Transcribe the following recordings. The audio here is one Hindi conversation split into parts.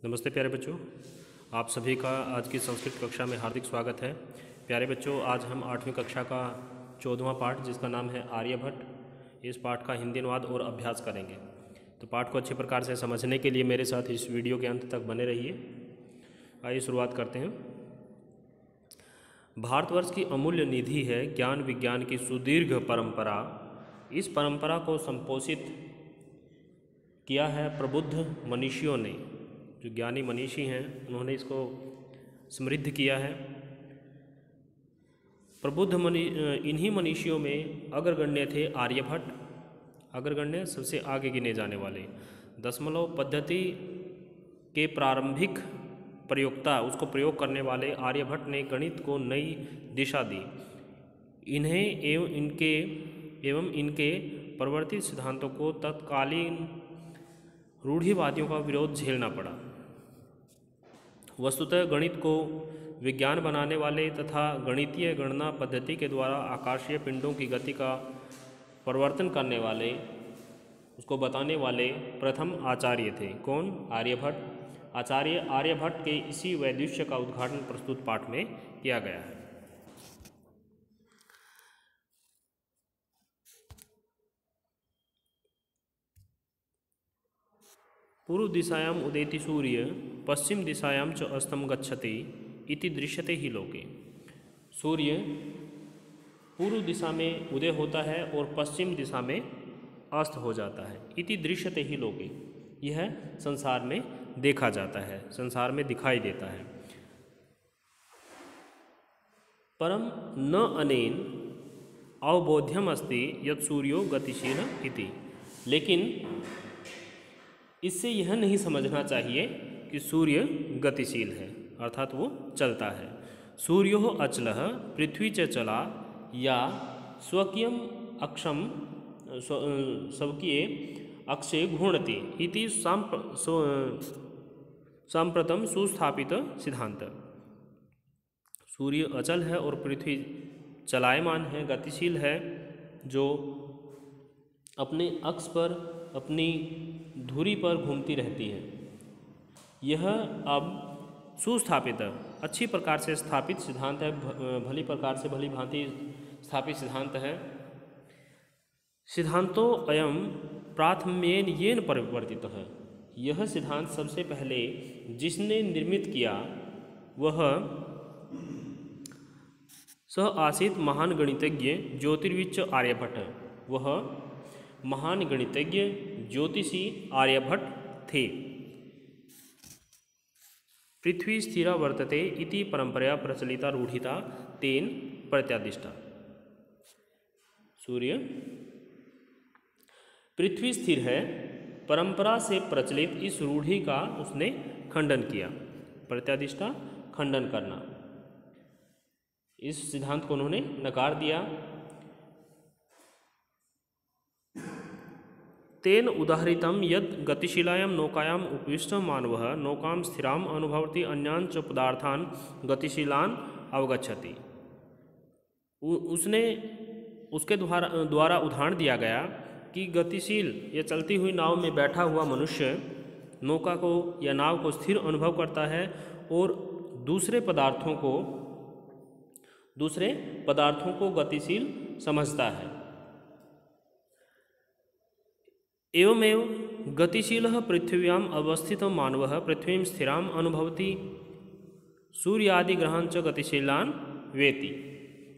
नमस्ते प्यारे बच्चों, आप सभी का आज की संस्कृत कक्षा में हार्दिक स्वागत है। प्यारे बच्चों, आज हम 8वीं कक्षा का 14वां पाठ जिसका नाम है आर्यभट्ट, इस पाठ का हिंदी अनुवाद और अभ्यास करेंगे। तो पाठ को अच्छी प्रकार से समझने के लिए मेरे साथ इस वीडियो के अंत तक बने रहिए। आइए शुरुआत करते हैं। भारतवर्ष की अमूल्य निधि है ज्ञान विज्ञान की सुदीर्घ परंपरा। इस परंपरा को संपोषित किया है प्रबुद्ध मनीषियों ने। जो ज्ञानी मनीषी हैं उन्होंने इसको समृद्ध किया है। इन्हीं मनीषियों में अग्रगण्य थे आर्यभट्ट। अग्रगण्य सबसे आगे गिने जाने वाले। दशमलव पद्धति के प्रारंभिक प्रयोक्ता, उसको प्रयोग करने वाले आर्यभट्ट ने गणित को नई दिशा दी। इन्हें एवं इनके परिवर्तित सिद्धांतों को तत्कालीन रूढ़िवादियों का विरोध झेलना पड़ा। वस्तुतः गणित को विज्ञान बनाने वाले तथा गणितीय गणना पद्धति के द्वारा आकाशीय पिंडों की गति का परिवर्तन करने वाले, उसको बताने वाले प्रथम आचार्य थे। कौन? आर्यभट्ट। आचार्य आर्यभट्ट के इसी वैदुष्य का उद्घाटन प्रस्तुत पाठ में किया गया है। पूर्व दिशायाम उदेति सूर्य पश्चिम दिशायाम च अस्तम गच्छति इति दृश्यते ही लोके। सूर्य पूर्व दिशा में उदय होता है और पश्चिम दिशा में अस्त हो जाता है। इति दृश्यते ही लोके, यह संसार में देखा जाता है, संसार में दिखाई देता है। परम न अनेन अवबोध्यम अस्ति यत् सूर्यो गतिशील इति। लेकिन इससे यह नहीं समझना चाहिए कि सूर्य गतिशील है, अर्थात वो चलता है। सूर्यो अचलः पृथ्वी च चला या स्वकीयम अक्षम स्वकीय अक्षे घूर्णति इति सांप्रतम सुस्थापित सिद्धांत। सूर्य अचल है और पृथ्वी चलायमान है, गतिशील है, जो अपने अक्ष पर, अपनी धुरी पर घूमती रहती है। यह अब सुस्थापित, अच्छी प्रकार से स्थापित सिद्धांत है, भली प्रकार से भली भांति स्थापित सिद्धांत है। सिद्धांतो अयम प्राथम्येन येन परिवर्तित है। यह सिद्धांत सबसे पहले जिसने निर्मित किया वह सह आसीत महान गणितज्ञ ज्योतिर्विद आर्यभट्ट है। वह महान गणितज्ञ ज्योतिषी आर्यभट्ट थे। पृथ्वी स्थिरा वर्तते इति परंपरा प्रचलिता रूढ़िता तेन प्रत्यादिष्टा। सूर्य पृथ्वी स्थिर है, परंपरा से प्रचलित इस रूढ़ि का उसने खंडन किया। प्रत्यादिष्टा, खंडन करना। इस सिद्धांत को उन्होंने नकार दिया। तेन उदाहरितं यद् गतिशीलायां नौकायां उपविष्टः मानवः नौकां स्थिराम् अनुभवति अन्यान् च पदार्थान् गतिशीलान् अवगच्छति। उसने उसके द्वारा उदाहरण दिया गया कि गतिशील या चलती हुई नाव में बैठा हुआ मनुष्य नौका को या नाव को स्थिर अनुभव करता है और दूसरे पदार्थों को गतिशील समझता है। एवमेव गतिशीलः पृथिव्याम् अवस्थितः मानवः पृथ्वीं स्थिराम् अनुभवति सूर्यादि ग्रहान् च गतिशीलान् वेति।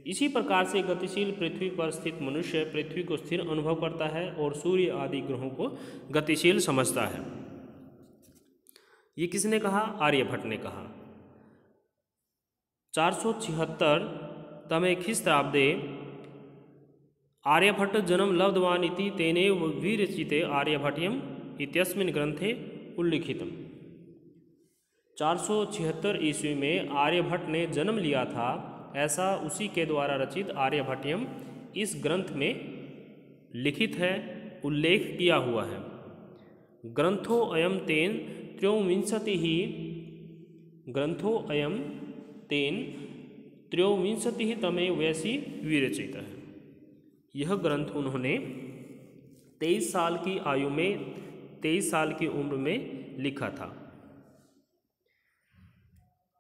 इसी प्रकार से गतिशील पृथ्वी पर स्थित मनुष्य पृथ्वी को स्थिर अनुभव करता है और सूर्य आदि ग्रहों को गतिशील समझता है। ये किसने कहा? आर्यभट्ट ने कहा। 476 तमे ख्रीस्ताब्दे आर्यभट्ट जन्म लब्धवान् इति तेनैव विरचिते आर्यभट्टयम् इत्यस्मिन् ग्रंथे उल्लिखितम्। 476 ईस्वी में आर्यभट्ट ने जन्म लिया था, ऐसा उसी के द्वारा रचित आर्यभट्टयम् इस ग्रंथ में लिखित है, उल्लेख किया हुआ है। ग्रंथो अयम तेन त्रयोविंशतिः तमे वयसि विरचित है। यह ग्रंथ उन्होंने 23 साल की आयु में, 23 साल की उम्र में लिखा था।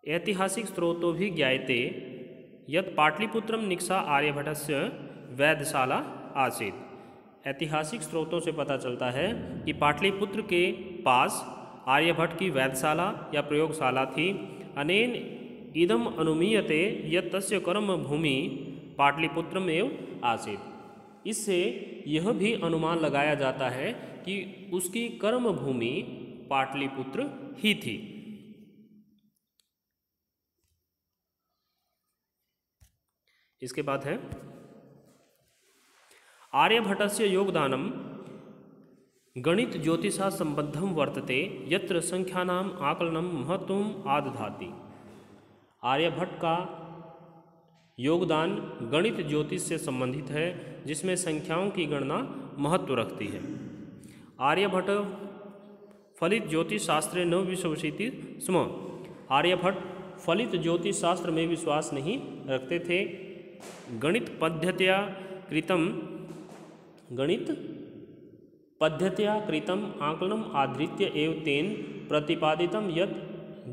ऐतिहासिक स्रोतो भी ज्ञायते यत् पाटलिपुत्रम निक्षा आर्यभटस्य वैधशाला आसीत्। ऐतिहासिक स्रोतों से पता चलता है कि पाटलिपुत्र के पास आर्यभट्ट की वैधशाला या प्रयोगशाला थी। अनेन इदम अनुमीयते यत् तस्य कर्मभूमि पाटलिपुत्रम एव आसीत्। इससे यह भी अनुमान लगाया जाता है कि उसकी कर्मभूमि पाटलिपुत्र ही थी। इसके बाद है आर्यभट्टस्य योगदानम गणित ज्योतिषा संबद्धम वर्तते यत्र संख्यानाम आकलनम महत्वम आदधाति। आर्यभट्ट का योगदान गणित ज्योतिष से संबंधित है जिसमें संख्याओं की गणना महत्व रखती है। आर्यभट्ट फलित ज्योतिष शास्त्रे न विश्वसिति स्म। आर्यभट्ट फलित ज्योतिष शास्त्र में विश्वास नहीं रखते थे। गणित पद्धत्या कृतम आकलनम आधृत्य एव तेन प्रतिपादितम यत्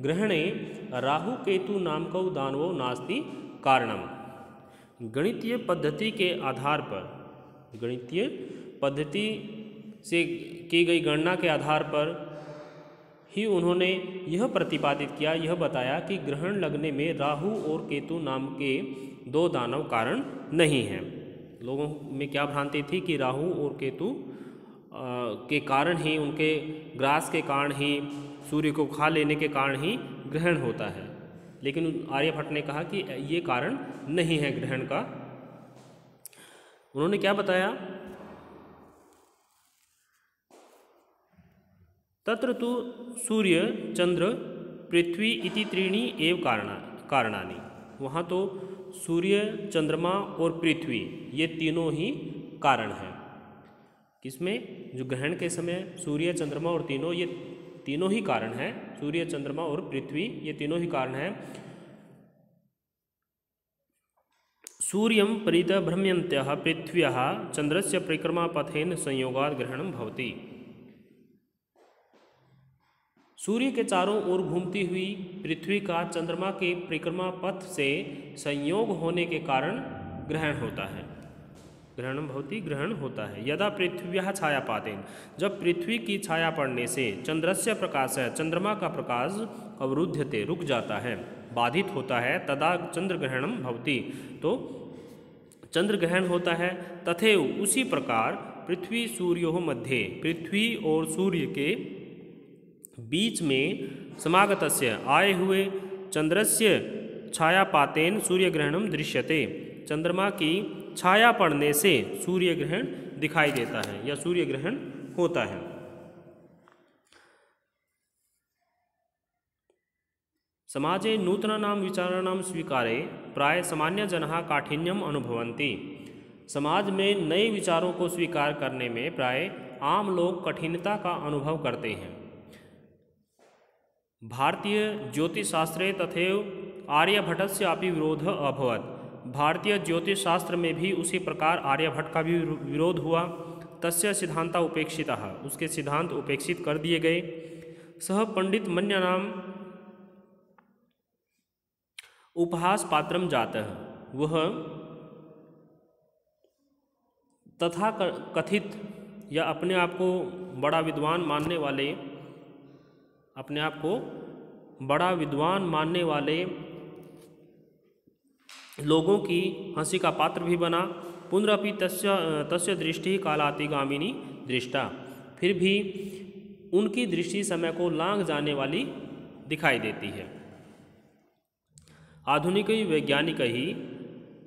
ग्रहणे राहु केतु नामको दानवो नास्ति कारणम। गणितीय पद्धति के आधार पर, गणितीय पद्धति से की गई गणना के आधार पर ही उन्होंने यह प्रतिपादित किया, यह बताया कि ग्रहण लगने में राहु और केतु नाम के दो दानव कारण नहीं हैं। लोगों में क्या भ्रांति थी कि राहु और केतु के कारण ही, उनके ग्रास के कारण ही, सूर्य को खा लेने के कारण ही ग्रहण होता है। लेकिन आर्यभट्ट ने कहा कि ये कारण नहीं है ग्रहण का। उन्होंने क्या बताया, तत्र तु सूर्य चंद्र पृथ्वी इति त्रीणि एव कारणानि। वहाँ तो सूर्य, चंद्रमा और पृथ्वी ये तीनों ही कारण हैं। किसमें? जो ग्रहण के समय सूर्य, चंद्रमा और ये तीनों ही कारण हैं। सूर्य, चंद्रमा और पृथ्वी ये तीनों ही कारण हैं। सूर्यं परितः भ्रम्यन्त्यः पृथ्व्यः चंद्रस्य परिक्रमापथेन संयोगात् ग्रहणं भवति। सूर्य के चारों ओर घूमती हुई पृथ्वी का चंद्रमा के परिक्रमा पथ से संयोग होने के कारण ग्रहण होता है। ग्रहणम भवति, ग्रहण होता है। यदा पृथ्व्याः छायापातेन, जब पृथ्वी की छाया पड़ने से चंद्रस्य प्रकाशः, चंद्रमा का प्रकाश अवरुध्यते, रुक जाता है, बाधित होता है, तदा चंद्रग्रहणम भवति, तो चंद्र ग्रहण होता है। तथैव उसी प्रकार पृथ्वी सूर्योः मध्ये, पृथ्वी और सूर्य के बीच में समागतस्य, आए हुए चंद्रस्य छायापातेन सूर्यग्रहणम दृश्यते। चंद्रमा की छाया पड़ने से सूर्य ग्रहण दिखाई देता है या सूर्य ग्रहण होता है। समाजे नूतनानां विचाराणां स्वीकारे प्राय सामान्यजनाः काठिन्यम अनुभवन्ति। समाज में नए विचारों को स्वीकार करने में प्राय आम लोग कठिनता का अनुभव करते हैं। भारतीय ज्योतिष शास्त्रे तथैव आर्यभट्टस्य अपि विरोध अभवत्। भारतीय ज्योतिष शास्त्र में भी उसी प्रकार आर्यभट्ट का भी विरोध हुआ। तस्य सिद्धांता उपेक्षिताः, उसके सिद्धांत उपेक्षित कर दिए गए। सह पंडित मन्यानाम उपहास पात्रम जातः, वह तथा कथित या अपने आप को बड़ा विद्वान मानने वाले, अपने आप को बड़ा विद्वान मानने वाले लोगों की हंसी का पात्र भी बना। पुनरपि तस्य दृष्टि कालातिगामिनी दृष्टा, फिर भी उनकी दृष्टि समय को लांघ जाने वाली दिखाई देती है। आधुनिक वैज्ञानिक ही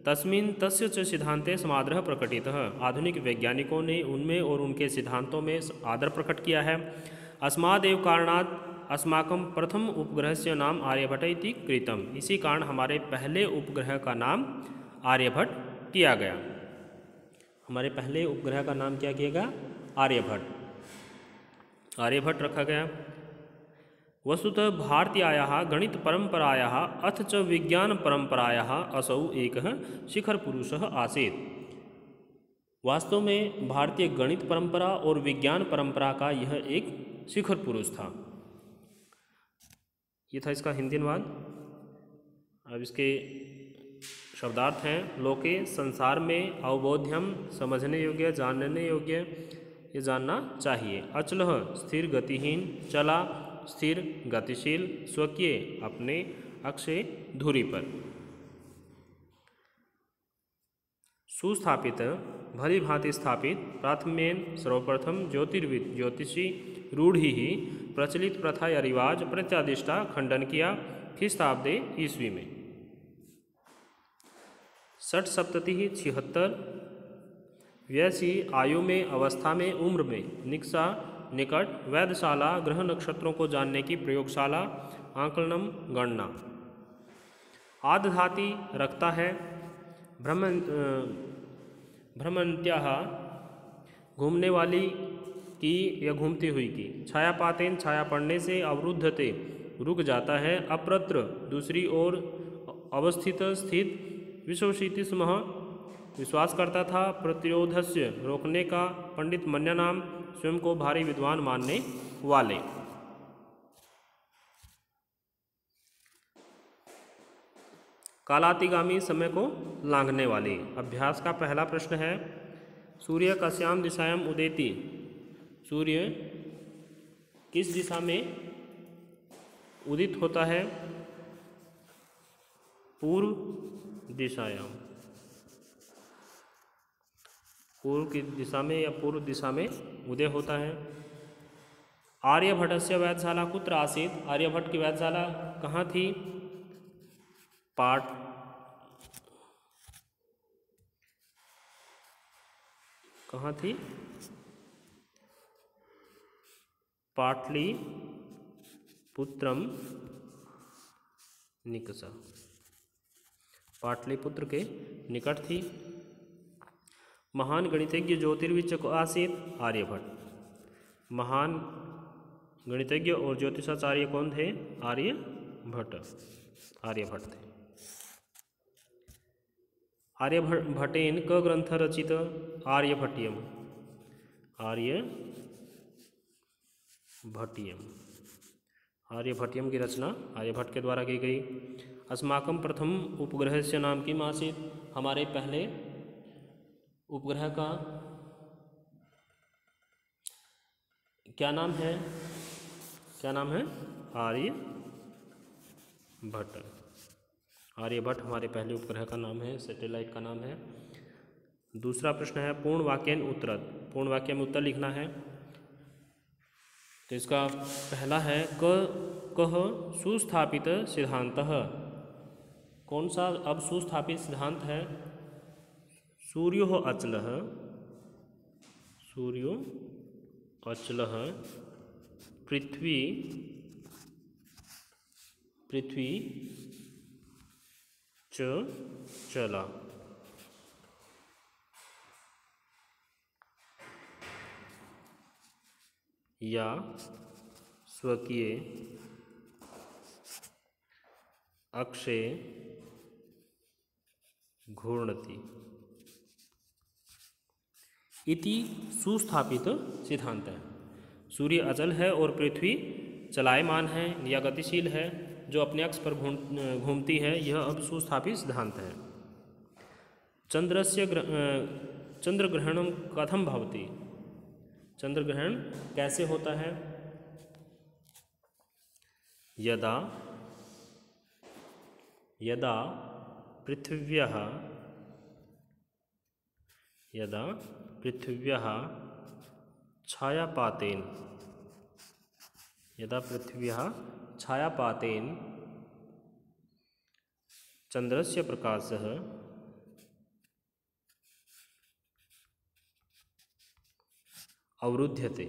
तस्मिन् तस्य च सिद्धांते समादरः प्रकटितः। आधुनिक वैज्ञानिकों ने उनमें और उनके सिद्धांतों में आदर प्रकट किया है। अस्मादेव कारणात् अस्माकं प्रथम उपग्रह से नाम आर्यभट्ट इति कृतम। इसी कारण हमारे पहले उपग्रह का नाम आर्यभट्ट किया गया। हमारे पहले उपग्रह का नाम क्या किया गया? आर्यभट्ट। आर्यभट्ट रखा गया। वस्तुतः भारतीयायाः गणित परंपरायाः अथ च विज्ञान परंपरायाः असौ एकः शिखर पुरुषः आसीत्। वास्तव में भारतीय गणित परंपरा और विज्ञान परंपरा का यह एक शिखर पुरुष था। ये था इसका हिंदी अनुवाद। अब इसके शब्दार्थ हैं। लोके संसार में अवबोध्यम समझने योग्य, जानने योग्य, ये जानना चाहिए। अचल स्थिर गतिहीन, चला स्थिर गतिशील, स्वकीय अपने, अक्षय धुरी पर। सुस्थापित भली भांति स्थापित, प्राथम्येन सर्वप्रथम ज्योतिर्विद ज्योतिषी रूढ़ी ही प्रचलित प्रथा या रिवाज प्रत्यादिष्टा खंडन किया ख्रीस्ताब्दे ईस्वी में। 60 सप्तति 76 वैसी आयु में, अवस्था में, उम्र में, निकषा निकट, वैधशाला ग्रह नक्षत्रों को जानने की प्रयोगशाला, आंकलनम गणना। आदधाति रखता है, भ्रमंत्याः घूमने वाली की या घूमती हुई की, छायापातेन छाया पड़ने से, अवरुद्धते रुक जाता है, अप्रत्र दूसरी ओर, अवस्थित स्थित, विश्वशीति स्मः विश्वास करता था, प्रतिरोधस्य रोकने का, पंडित मन्या नाम स्वयं को भारी विद्वान मानने वाले। कालातिगामी समय को लांघने वाले। अभ्यास का पहला प्रश्न है, सूर्य कस्याम दिशायाम उदेति, सूर्य किस दिशा में उदित होता है? पूर्व दिशायाम, पूर्व की दिशा में या पूर्व दिशा में उदय होता है। आर्यभट्टस्य वेधशाला कुत्र आसीत्, आर्यभट्ट की वेधशाला कहाँ थी? पाट कहाँ थी? पाटलिपुत्रम निकषा, पाटलिपुत्र के निकट थी। महान गणितज्ञ ज्योतिर्विद को आसीत्, आर्यभट्ट। महान गणितज्ञ और ज्योतिषाचार्य कौन थे? आर्यभट्ट, आर्यभट्ट थे। आर्यभट्टेन क ग्रंथ रचित? आर्यभट्टियम, आर्यभट्टियम, आर्यभट्टियम की रचना आर्यभट्ट के द्वारा की गई। अस्माकं प्रथम उपग्रहस्य नाम किम आसीत्, हमारे पहले उपग्रह का क्या नाम है? क्या नाम है? आर्यभट्ट, आर्यभट्ट हमारे पहले उपग्रह का नाम है, सैटेलाइट का नाम है। दूसरा प्रश्न है, पूर्ण वाक्यन उत्तरत, पूर्ण वाक्य में उत्तर लिखना है। तो इसका पहला है, कह सुस्थापित सिद्धांतः, कौन सा अब सुस्थापित सिद्धांत है? सूर्यो अचलः, सूर्यो अचलः, पृथ्वी च चला। या स्वकीय अक्षय घूर्णति इति सुस्थापित सिद्धांत है। सूर्य अचल है और पृथ्वी चलायमान है या गतिशील है, जो अपने अक्ष पर घूमती है, यह अब सुस्थापित सिद्धांत है। चंद्रग्रहणम कथम भवति, चंद्रग्रहण कैसे होता है? यदा यदा पृथिव्याः छायापातेन, यदा पृथिव्याः छायापातेन चंद्रस्य प्रकाशः अवरुध्यते,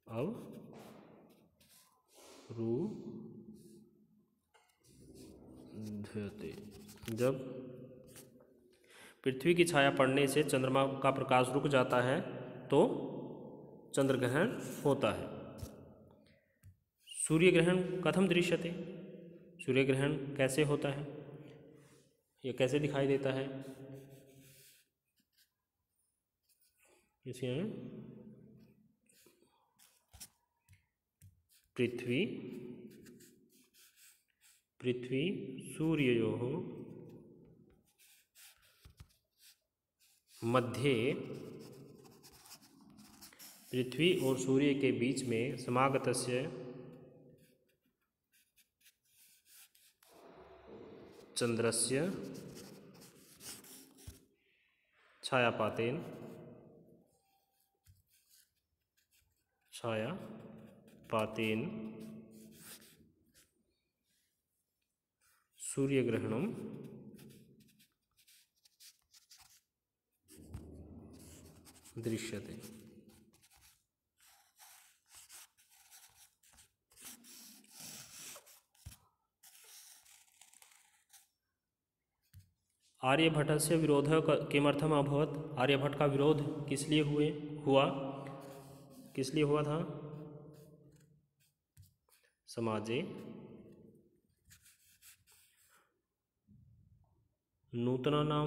अवरुध्यते, जब पृथ्वी की छाया पड़ने से चंद्रमा का प्रकाश रुक जाता है तो चंद्रग्रहण होता है। सूर्य ग्रहण कथम दृश्यते, सूर्य ग्रहण कैसे होता है, यह कैसे दिखाई देता है? पृथ्वी पृथ्वी सूर्ययोः मध्ये, पृथ्वी और सूर्य के बीच में समागतस्य चंद्रस्य छायापातेन सूर्यग्रहणं दृश्यते। आर्यभट्टस्य विरोधः किमर्थम् अभवत्? आर्यभट्ट का विरोध किस लिए हुआ था? समाजे नूतनानां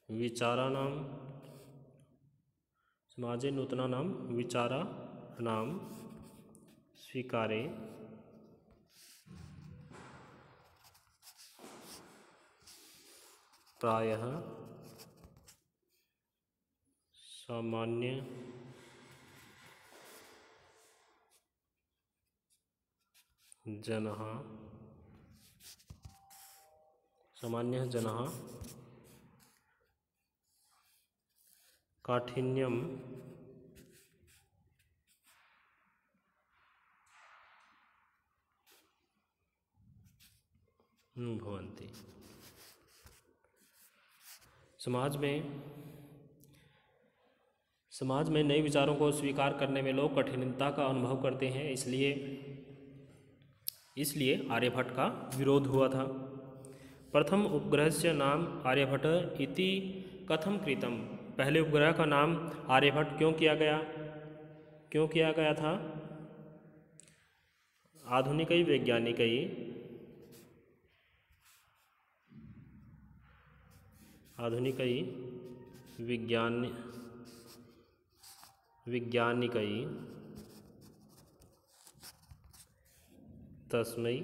विचाराणां स्वीकारे प्रायः सामान्य जनः काठिन्यम अनुभवन्ति। समाज में नए विचारों को स्वीकार करने में लोग कठिनता का अनुभव करते हैं, इसलिए आर्यभट्ट का विरोध हुआ था। प्रथम उपग्रहस्य नाम आर्यभट्ट इति कथम कृतम? पहले उपग्रह का नाम आर्यभट्ट क्यों किया गया था? आधुनिक वैज्ञानिकै तस्मै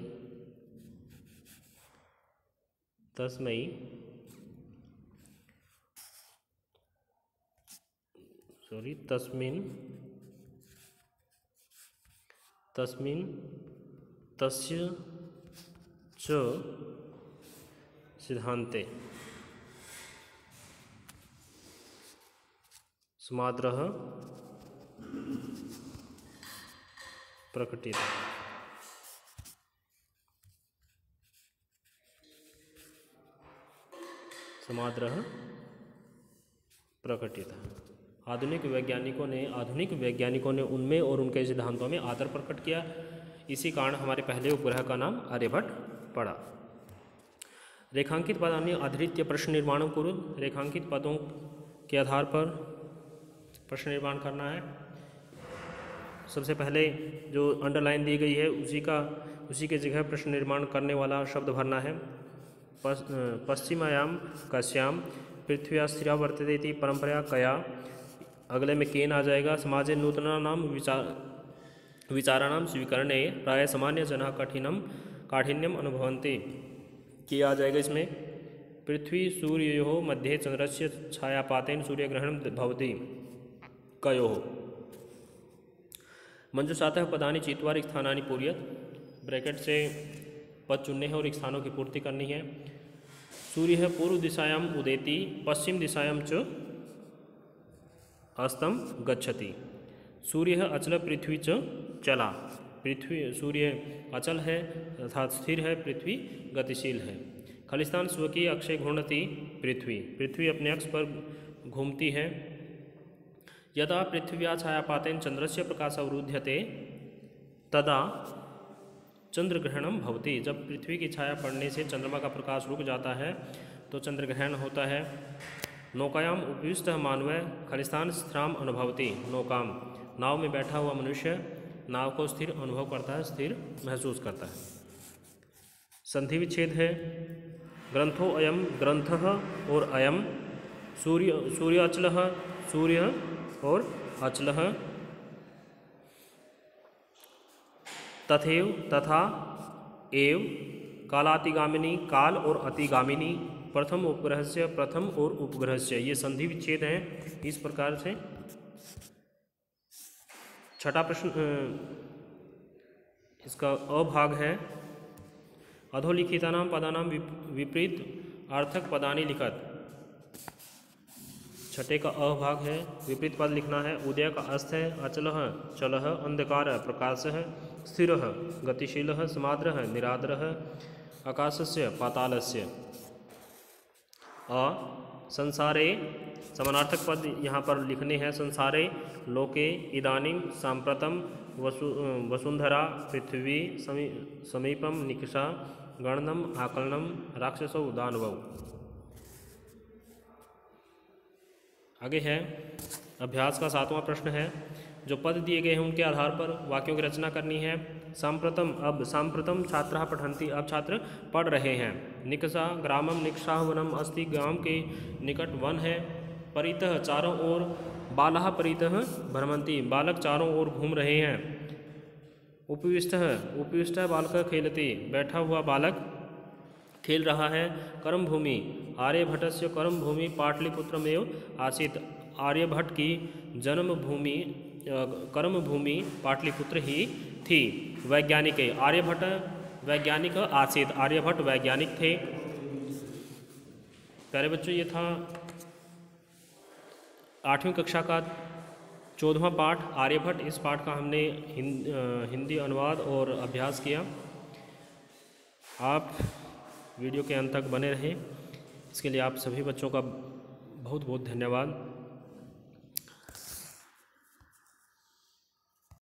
तस्मिन् तस्य च सिद्धान्ते समाद्रः प्रकटितः। आधुनिक वैज्ञानिकों ने उनमें और उनके सिद्धांतों में आदर प्रकट किया। इसी कारण हमारे पहले उपग्रह का नाम आर्यभट्ट पड़ा। रेखांकित पदानि आधृत्य प्रश्न निर्माणं कुरु। रेखांकित पदों के आधार पर प्रश्न निर्माण करना है। सबसे पहले जो अंडरलाइन दी गई है उसी के जगह प्रश्न निर्माण करने वाला शब्द भरना है। पश्चिमायां कस्यां पृथ्व्या स्थिरा वर्तते इति परंपरा कया। अगले में केन आ जाएगा। समाजे नूतनानां विचाराणां स्वीकरणे प्राय सामान्य जनः काठिन्यम अनुभवन्ति। के आ जाएगा इसमें। पृथ्वी सूर्ययोः मध्ये चंद्रस्य छायापातेन सूर्यग्रहणं भवति। कयोः। मंजूषातः पदानि चित्वा रिक्तस्थानानि पूरयेत्। ब्रैकेट से पद चुनने हैं और स्थानों की पूर्ति करनी है। सूर्य पूर्व दिशायाम उदेति पश्चिम दिशायाम च अस्तम गच्छति। सूर्य अचल पृथ्वी च चला। सूर्य अचल है अर्थात स्थिर है, पृथ्वी गतिशील है। खलिस्तान स्वकीय अक्षय घूर्णति पृथ्वी अपने अक्ष पर घूमती है। यदा पृथ्व्या छायापातेन चंद्रस्य प्रकाश अवरुध्यते तदा चंद्रग्रहणम भवति। जब पृथ्वी की छाया पड़ने से चंद्रमा का प्रकाश रुक जाता है तो चंद्रग्रहण होता है। नौकायाम उपविष्ट मानवः खलिस्तान स्थिराम अनुभवति। नौकाम नाव में बैठा हुआ मनुष्य नाव को स्थिर अनुभव करता है, स्थिर महसूस करता है। संधि विच्छेद है। ग्रंथो अयम ग्रंथः और अयम सूर्य अचलः सूर्य और अचलः तथैव तथा एव कालातिगामिनी काल और अतिगामिनी प्रथम उपग्रहस्य प्रथम और उपग्रहस्य ये संधि विच्छेद हैं। इस प्रकार से छठा प्रश्न इसका अभाग है अधोलिखितानां पदानां विपरीत अर्थक पदानि लिखत। छठे का अभाग है विपरीत पद लिखना है। उदय का अस्थ है अचलः चलः अंधकारः प्रकाशः स्थिरः गतिशीलः समाद्रः निराद्रः आकाशस्य पातालस्य। अ संसारे समानार्थक पद यहाँ पर लिखने हैं। संसारे लोके इदानीं सांप्रतम वसुंधरा पृथ्वी समीपम निकषा गणनम आकलनम राक्षसौ दानवौ। आगे है अभ्यास का 7वां प्रश्न है। जो पद दिए गए हैं उनके आधार पर वाक्यों की रचना करनी है। सांप्रतम अब सांप्रतम छात्राः पठन्ति अब छात्र पढ़ रहे हैं। निकषा ग्रामम निकषाः वनम अस्ति गांव के निकट वन है। परितः चारों ओर बालाः परितः भ्रमन्ति बालक चारों ओर घूम रहे हैं। उपविष्टः बालकः खेलति बैठा हुआ बालक खेल रहा है। कर्म भूमि आर्यभट्टस्य कर्म भूमि पाटलिपुत्रमेव आसीत् आर्यभट्ट की जन्म भूमि कर्म भूमि पाटलिपुत्र ही थी। वैज्ञानिक आर्यभट्ट वैज्ञानिक आसीत् आर्यभट्ट वैज्ञानिक थे। प्यारे बच्चों ये था 8वीं कक्षा का 14वां पाठ आर्यभट्ट। इस पाठ का हमने हिंदी अनुवाद और अभ्यास किया। आप वीडियो के अंत तक बने रहें इसके लिए आप सभी बच्चों का बहुत बहुत धन्यवाद।